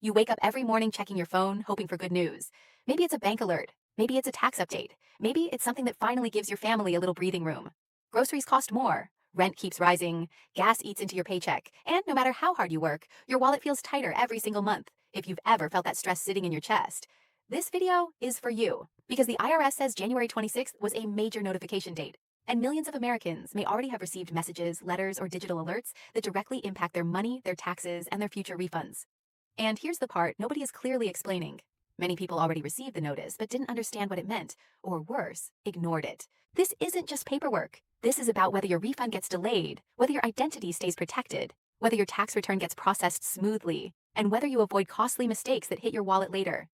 You wake up every morning checking your phone, hoping for good news. Maybe it's a bank alert. Maybe it's a tax update. Maybe it's something that finally gives your family a little breathing room. Groceries cost more. Rent keeps rising. Gas eats into your paycheck. And no matter how hard you work, your wallet feels tighter every single month. If you've ever felt that stress sitting in your chest, this video is for you. Because the IRS says January 26th was a major notification date. And millions of Americans may already have received messages, letters, or digital alerts that directly impact their money, their taxes, and their future refunds. And here's the part nobody is clearly explaining. Many people already received the notice but didn't understand what it meant, or worse, ignored it. This isn't just paperwork. This is about whether your refund gets delayed, whether your identity stays protected, whether your tax return gets processed smoothly, and whether you avoid costly mistakes that hit your wallet later.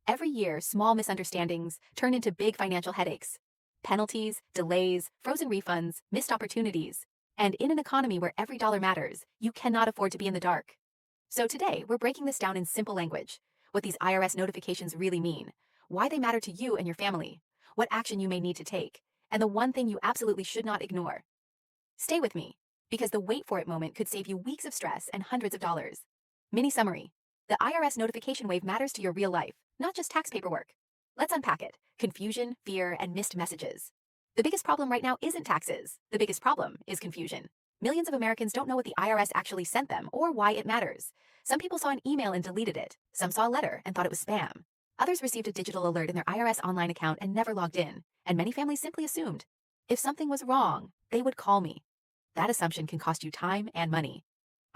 Every year, small misunderstandings turn into big financial headaches. Penalties, delays, frozen refunds, missed opportunities. And in an economy where every dollar matters, you cannot afford to be in the dark. So today, we're breaking this down in simple language. What these IRS notifications really mean, why they matter to you and your family, what action you may need to take, and the one thing you absolutely should not ignore. Stay with me, because the wait for it moment could save you weeks of stress and hundreds of dollars. Mini summary. The IRS notification wave matters to your real life, not just tax paperwork. Let's unpack it. Confusion, fear, and missed messages. The biggest problem right now isn't taxes. The biggest problem is confusion. Millions of Americans don't know what the IRS actually sent them or why it matters. Some people saw an email and deleted it. Some saw a letter and thought it was spam. Others received a digital alert in their IRS online account and never logged in. And many families simply assumed, if something was wrong, they would call me. That assumption can cost you time and money.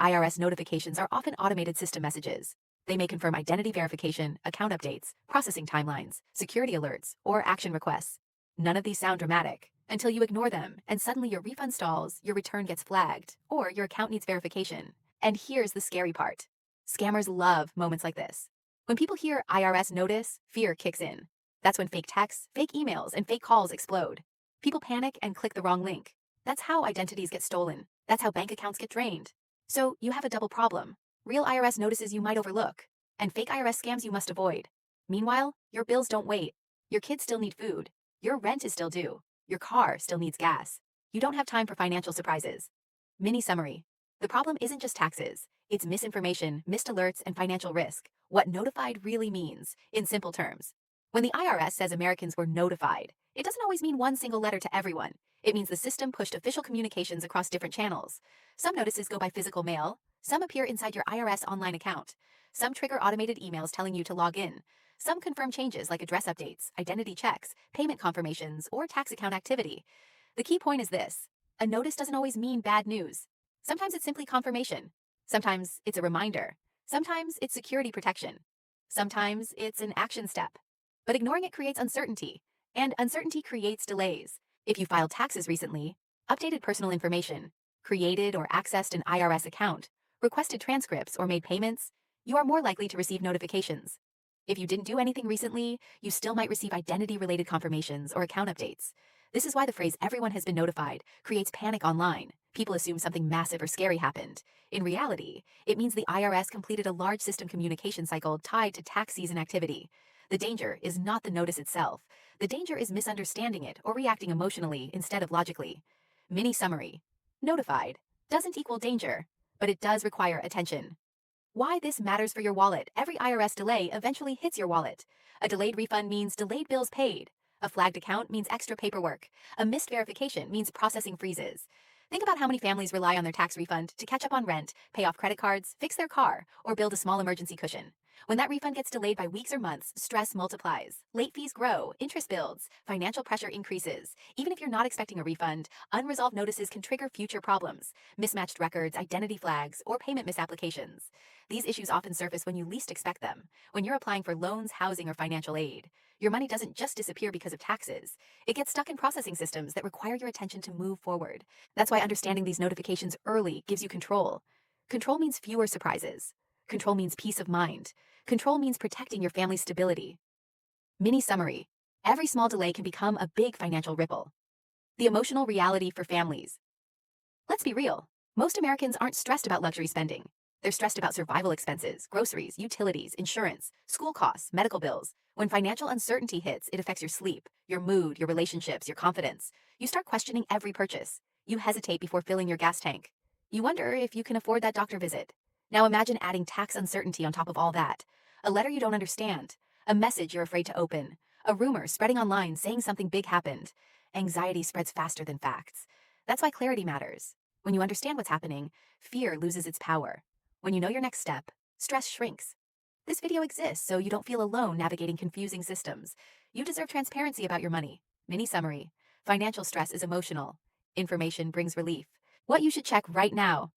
IRS notifications are often automated system messages. They may confirm identity verification, account updates, processing timelines, security alerts, or action requests. None of these sound dramatic until you ignore them and suddenly your refund stalls, your return gets flagged, or your account needs verification. And here's the scary part. Scammers love moments like this. When people hear IRS notice, fear kicks in. That's when fake texts, fake emails, and fake calls explode. People panic and click the wrong link. That's how identities get stolen. That's how bank accounts get drained. So you have a double problem. Real IRS notices you might overlook, and fake IRS scams you must avoid. Meanwhile, your bills don't wait. Your kids still need food. Your rent is still due. Your car still needs gas. You don't have time for financial surprises. Mini summary. The problem isn't just taxes. It's misinformation, missed alerts, and financial risk. What notified really means, in simple terms. When the IRS says Americans were notified, it doesn't always mean one single letter to everyone. It means the system pushed official communications across different channels. Some notices go by physical mail. Some appear inside your IRS online account. Some trigger automated emails telling you to log in. Some confirm changes like address updates, identity checks, payment confirmations, or tax account activity. The key point is this. A notice doesn't always mean bad news. Sometimes it's simply confirmation. Sometimes it's a reminder. Sometimes it's security protection. Sometimes it's an action step. But ignoring it creates uncertainty, and uncertainty creates delays. If you filed taxes recently, updated personal information, created or accessed an IRS account, requested transcripts, or made payments, you are more likely to receive notifications. If you didn't do anything recently, you still might receive identity-related confirmations or account updates. This is why the phrase "everyone has been notified" creates panic online. People assume something massive or scary happened. In reality, it means the IRS completed a large system communication cycle tied to tax season activity. The danger is not the notice itself. The danger is misunderstanding it or reacting emotionally instead of logically. Mini summary. Notified doesn't equal danger, but it does require attention. Why this matters for your wallet. Every IRS delay eventually hits your wallet. A delayed refund means delayed bills paid. A flagged account means extra paperwork. A missed verification means processing freezes. Think about how many families rely on their tax refund to catch up on rent, pay off credit cards, fix their car, or build a small emergency cushion. When that refund gets delayed by weeks or months, stress multiplies. Late fees grow, interest builds, financial pressure increases. Even if you're not expecting a refund, unresolved notices can trigger future problems, mismatched records, identity flags, or payment misapplications. These issues often surface when you least expect them, when you're applying for loans, housing, or financial aid. Your money doesn't just disappear because of taxes. It gets stuck in processing systems that require your attention to move forward. That's why understanding these notifications early gives you control. Control means fewer surprises. Control means peace of mind. Control means protecting your family's stability. Mini summary. Every small delay can become a big financial ripple. The emotional reality for families. Let's be real. Most Americans aren't stressed about luxury spending. They're stressed about survival expenses, groceries, utilities, insurance, school costs, medical bills. When financial uncertainty hits, it affects your sleep, your mood, your relationships, your confidence. You start questioning every purchase. You hesitate before filling your gas tank. You wonder if you can afford that doctor visit. Now imagine adding tax uncertainty on top of all that. A letter you don't understand, a message you're afraid to open, a rumor spreading online saying something big happened. Anxiety spreads faster than facts. That's why clarity matters. When you understand what's happening, fear loses its power. When you know your next step, stress shrinks. This video exists so you don't feel alone navigating confusing systems. You deserve transparency about your money. Mini summary. Financial stress is emotional. Information brings relief. What you should check right now.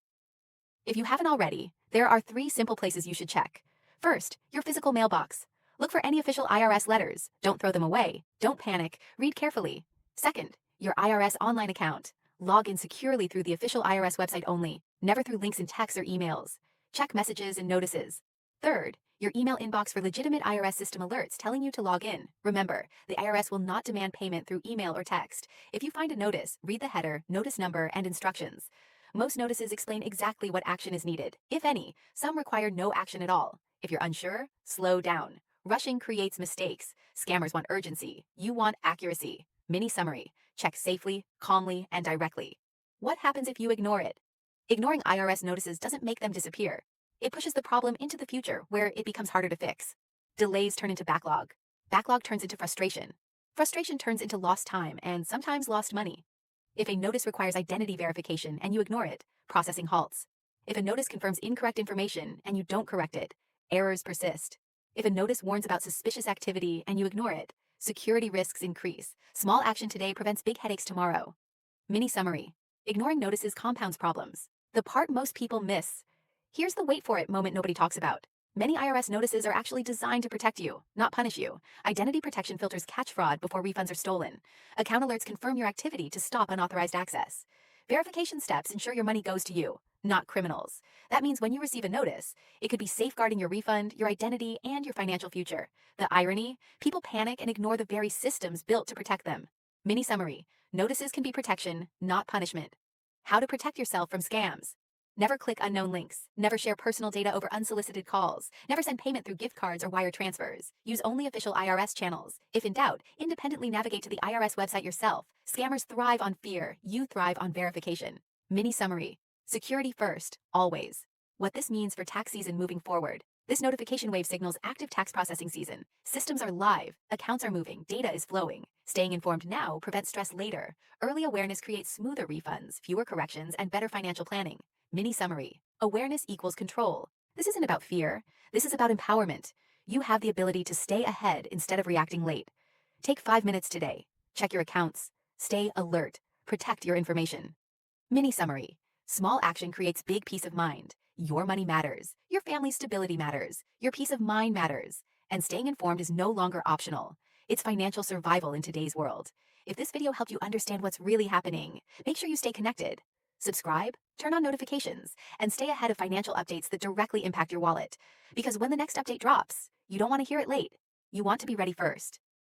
If you haven't already, there are 3 simple places you should check. First, your physical mailbox. Look for any official IRS letters. Don't throw them away. Don't panic. Read carefully. Second, your IRS online account. Log in securely through the official IRS website only, never through links in texts or emails. Check messages and notices. Third, your email inbox for legitimate IRS system alerts telling you to log in. Remember, the IRS will not demand payment through email or text. If you find a notice, read the header, notice number, and instructions. Most notices explain exactly what action is needed, if any. Some require no action at all. If you're unsure, slow down. Rushing creates mistakes. Scammers want urgency. You want accuracy. Mini summary. Check safely, calmly, and directly. What happens if you ignore it? Ignoring IRS notices doesn't make them disappear. It pushes the problem into the future, where it becomes harder to fix. Delays turn into backlog. Backlog turns into frustration. Frustration turns into lost time and sometimes lost money. If a notice requires identity verification and you ignore it, processing halts. If a notice confirms incorrect information and you don't correct it, errors persist. If a notice warns about suspicious activity and you ignore it, security risks increase. Small action today prevents big headaches tomorrow. Mini summary. Ignoring notices compounds problems. The part most people miss. Here's the wait for it moment nobody talks about. Many IRS notices are actually designed to protect you, not punish you. Identity protection filters catch fraud before refunds are stolen. Account alerts confirm your activity to stop unauthorized access. Verification steps ensure your money goes to you, not criminals. That means when you receive a notice, it could be safeguarding your refund, your identity, and your financial future. The irony? People panic and ignore the very systems built to protect them. Mini summary. Notices can be protection, not punishment. How to protect yourself from scams. Never click unknown links. Never share personal data over unsolicited calls. Never send payment through gift cards or wire transfers. Use only official IRS channels. If in doubt, independently navigate to the IRS website yourself. Scammers thrive on fear. You thrive on verification. Mini summary. Security first, always. What this means for tax season moving forward. This notification wave signals active tax processing season. Systems are live, accounts are moving, data is flowing. Staying informed now prevents stress later. Early awareness creates smoother refunds, fewer corrections, and better financial planning. Mini summary. Awareness equals control. This isn't about fear. This is about empowerment. You have the ability to stay ahead instead of reacting late. Take 5 minutes today. Check your accounts. Stay alert. Protect your information. Mini summary. Small action creates big peace of mind. Your money matters. Your family's stability matters. Your peace of mind matters. And staying informed is no longer optional. It's financial survival in today's world. If this video helped you understand what's really happening, make sure you stay connected. Subscribe, turn on notifications, and stay ahead of financial updates that directly impact your wallet. Because when the next update drops, you don't want to hear it late. You want to be ready first.